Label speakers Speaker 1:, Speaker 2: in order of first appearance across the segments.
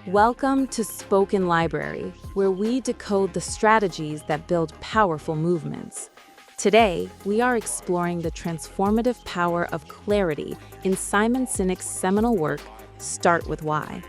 Speaker 1: Welcome to Spoken Library, where we decode the strategies that build powerful movements. Today, we are exploring the transformative power of clarity in Simon Sinek's seminal work, Start With Why.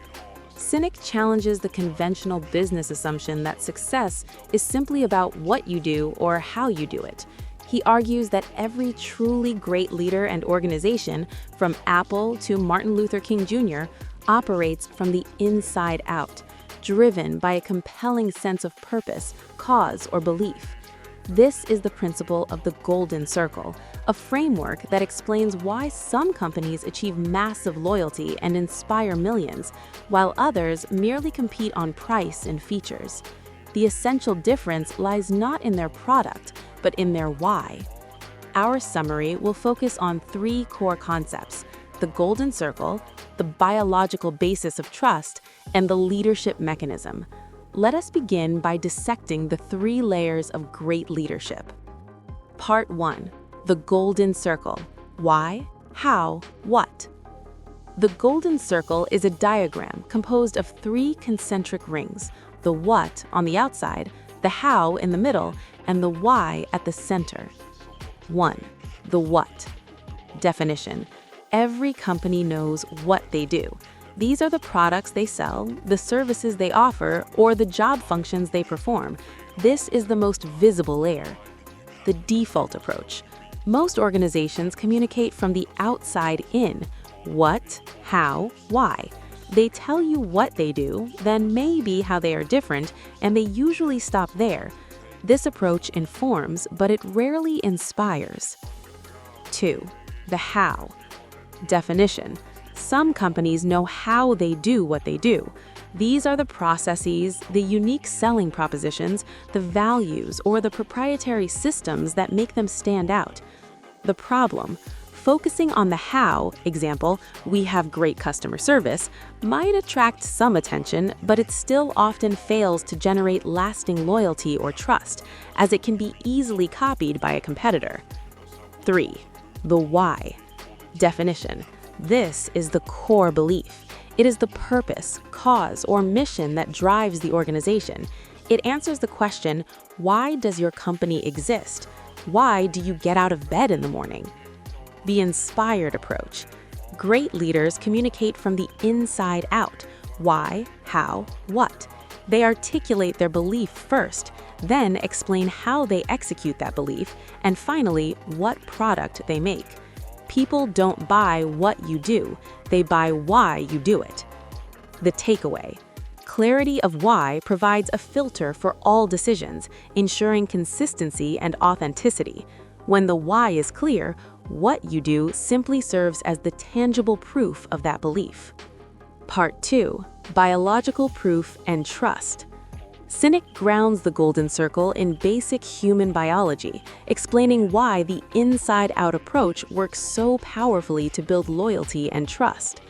Speaker 1: Sinek challenges the conventional business assumption that success is simply about what you do or how you do it. He argues that every truly great leader and organization, from Apple to Martin Luther King Jr., operates from the inside out, driven by a compelling sense of purpose, cause, or belief. This is the principle of the Golden Circle, a framework that explains why some companies achieve massive loyalty and inspire millions, while others merely compete on price and features. The essential difference lies not in their product, but in their why. Our summary will focus on three core concepts: the Golden Circle, the biological basis of trust, and the leadership mechanism. Let us begin by dissecting the three layers of great leadership. Part 1. The Golden Circle. Why, how, what? The Golden Circle is a diagram composed of three concentric rings: the what on the outside, the how in the middle, and the why at the center. 1. The what. Definition: every company knows what they do. These are the products they sell, the services they offer, or the job functions they perform. This is the most visible layer. The default approach. Most organizations communicate from the outside in: what, how, why. They tell you what they do, then maybe how they are different, and they usually stop there. This approach informs, but it rarely inspires. 2. The how. Definition: some companies know how they do what they do. These are the processes, the unique selling propositions, the values, or the proprietary systems that make them stand out. The problem: focusing on the how, example, we have great customer service, might attract some attention, but it still often fails to generate lasting loyalty or trust, as it can be easily copied by a competitor. 3. The why. Definition: this is the core belief. It is the purpose, cause, or mission that drives the organization. It answers the question: why does your company exist? Why do you get out of bed in the morning? The inspired approach. Great leaders communicate from the inside out: why, how, what. They articulate their belief first, then explain how they execute that belief, and finally, what product they make. People don't buy what you do, they buy why you do it. The takeaway. Clarity of why provides a filter for all decisions, ensuring consistency and authenticity. When the why is clear, what you do simply serves as the tangible proof of that belief. Part 2. Biological proof and trust. Sinek grounds the Golden Circle in basic human biology, explaining why the inside-out approach works so powerfully to build loyalty and trust.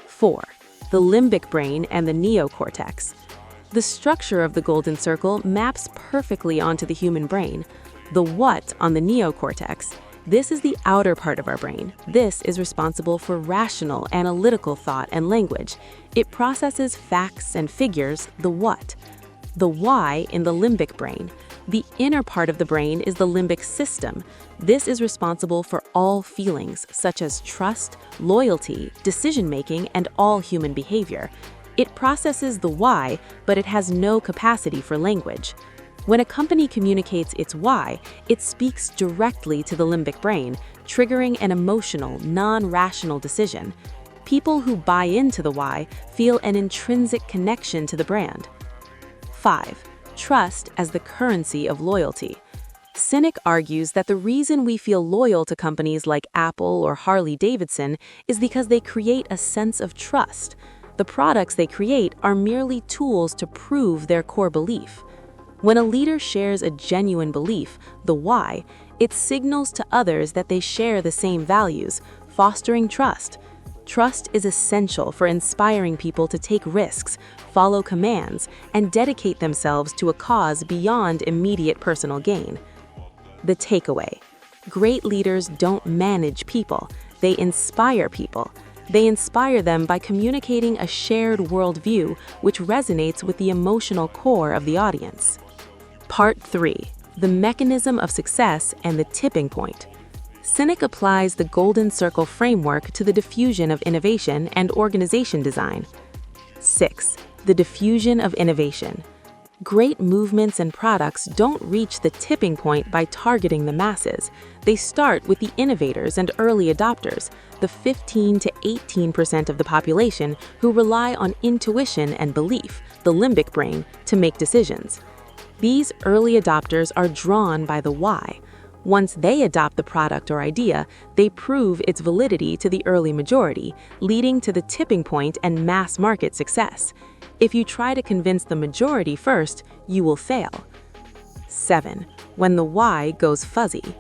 Speaker 1: 4. The limbic brain and the neocortex. The structure of the Golden Circle maps perfectly onto the human brain. The what on the neocortex. This is the outer part of our brain. This is responsible for rational, analytical thought and language. It processes facts and figures, the what. The why in the limbic brain. The inner part of the brain is the limbic system. This is responsible for all feelings, such as trust, loyalty, decision-making, and all human behavior. It processes the why, but it has no capacity for language. When a company communicates its why, it speaks directly to the limbic brain, triggering an emotional, non-rational decision. People who buy into the why feel an intrinsic connection to the brand. 5. Trust as the currency of loyalty. Sinek argues that the reason we feel loyal to companies like Apple or Harley-Davidson is because they create a sense of trust. The products they create are merely tools to prove their core belief. When a leader shares a genuine belief, the why, it signals to others that they share the same values, fostering trust. Trust is essential for inspiring people to take risks, follow commands, and dedicate themselves to a cause beyond immediate personal gain. The takeaway. Great leaders don't manage people, they inspire people. They inspire them by communicating a shared worldview which resonates with the emotional core of the audience. Part 3. The mechanism of success and the tipping point. Sinek applies the Golden Circle framework to the diffusion of innovation and organization design. 6. The diffusion of innovation. Great movements and products don't reach the tipping point by targeting the masses. They start with the innovators and early adopters, the 15 to 18% of the population who rely on intuition and belief, the limbic brain, to make decisions. These early adopters are drawn by the why. Once they adopt the product or idea, they prove its validity to the early majority, leading to the tipping point and mass market success. If you try to convince the majority first, you will fail. 7. When the why goes fuzzy.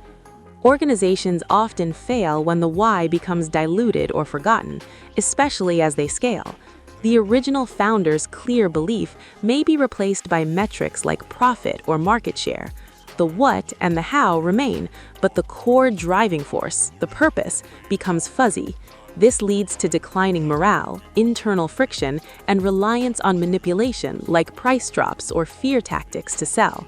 Speaker 1: Organizations often fail when the why becomes diluted or forgotten, especially as they scale. The original founder's clear belief may be replaced by metrics like profit or market share. The what and the how remain, but the core driving force, the purpose, becomes fuzzy. This leads to declining morale, internal friction, and reliance on manipulation like price drops or fear tactics to sell.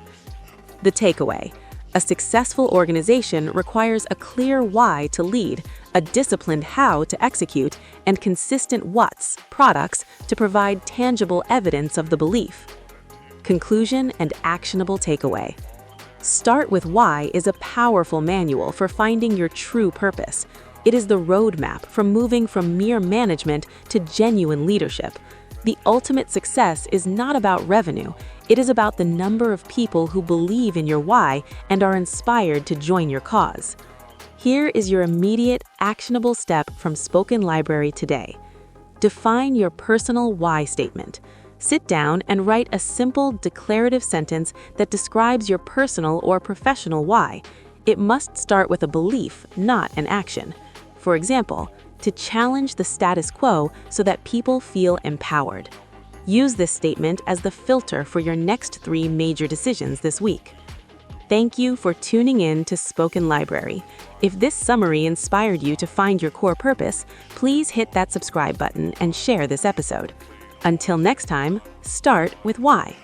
Speaker 1: The takeaway: a successful organization requires a clear why to lead, a disciplined how to execute, and consistent what's, products, to provide tangible evidence of the belief. Conclusion and actionable takeaway. Start with Why is a powerful manual for finding your true purpose. It is the roadmap for moving from mere management to genuine leadership. The ultimate success is not about revenue. It is about the number of people who believe in your why and are inspired to join your cause. Here is your immediate, actionable step from Spoken Library today. Define your personal why statement. Sit down and write a simple, declarative sentence that describes your personal or professional why. It must start with a belief, not an action. For example, to challenge the status quo so that people feel empowered. Use this statement as the filter for your next 3 major decisions this week. Thank you for tuning in to Spoken Library. If this summary inspired you to find your core purpose, please hit that subscribe button and share this episode. Until next time, start with why.